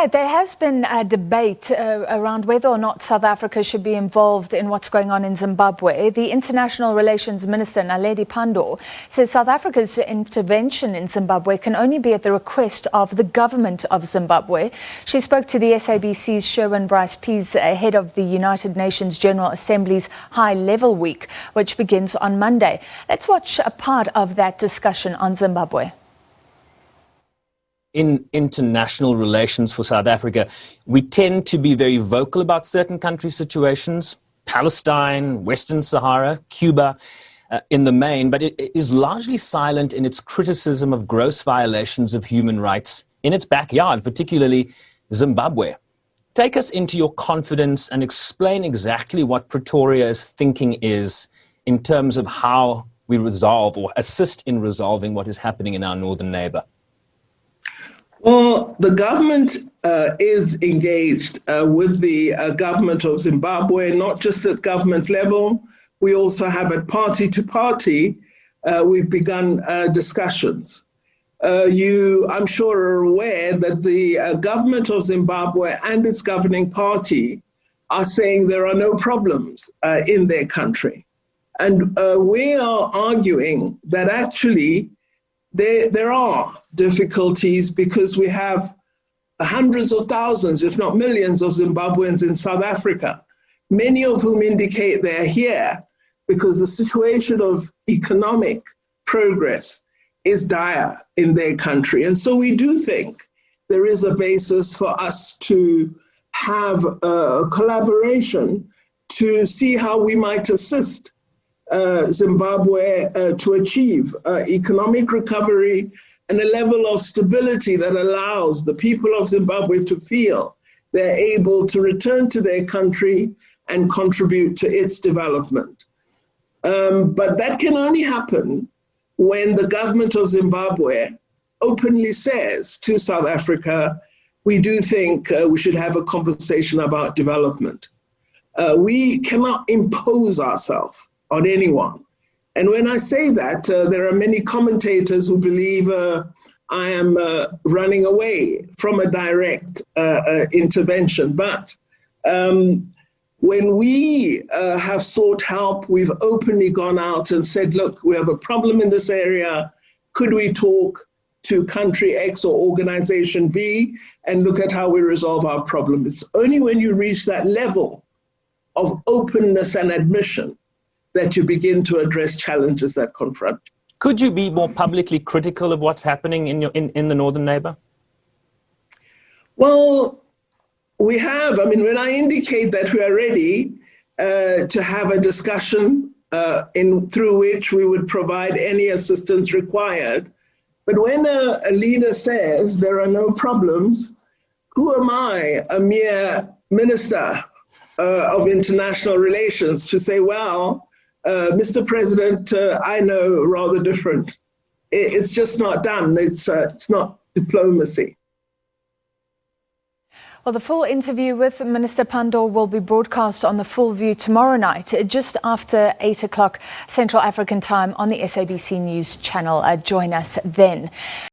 Right, there has been a debate around whether or not South Africa should be involved in what's going on in Zimbabwe. The International Relations Minister Naledi Pandor says South Africa's intervention in Zimbabwe can only be at the request of the Government of Zimbabwe. She spoke to the SABC's Sherwin Bryce-Pease ahead of the United Nations General Assembly's High Level Week, which begins on Monday. Let's watch a part of that discussion on Zimbabwe. In international relations for South Africa, we tend to be very vocal about certain country situations, Palestine, Western Sahara, Cuba, in the main, but it is largely silent in its criticism of gross violations of human rights in its backyard, particularly Zimbabwe. Take us into your confidence and explain exactly what Pretoria's thinking is in terms of how we resolve or assist in resolving what is happening in our northern neighbor. Well, the government is engaged with the Government of Zimbabwe, not just at government level. We also have at party to party, we've begun discussions. I'm sure are aware that the Government of Zimbabwe and its governing party are saying there are no problems in their country. And we are arguing that actually there are difficulties because we have hundreds of thousands, if not millions, of Zimbabweans in South Africa, many of whom indicate they're here because the situation of economic progress is dire in their country. And so we do think there is a basis for us to have a collaboration to see how we might assist Zimbabwe to achieve economic recovery and a level of stability that allows the people of Zimbabwe to feel they're able to return to their country and contribute to its development. But that can only happen when the government of Zimbabwe openly says to South Africa, we do think we should have a conversation about development. We cannot impose ourselves on anyone. And when I say that, there are many commentators who believe I am running away from a direct intervention. But when we have sought help, we've openly gone out and said, look, we have a problem in this area. Could we talk to country X or organization B and look at how we resolve our problem? It's only when you reach that level of openness and admission that you begin to address challenges that confront. Could you be more publicly critical of what's happening in the northern neighbor? Well, we have. I mean, when I indicate that we are ready to have a discussion through which we would provide any assistance required, but when a leader says there are no problems, who am I, a mere minister of international relations, to say, well, Mr. President, I know rather different. It's just not done. It's not diplomacy. Well, the full interview with Minister Pandor will be broadcast on the Full View tomorrow night, just after 8 o'clock Central African time on the SABC News channel. Join us then.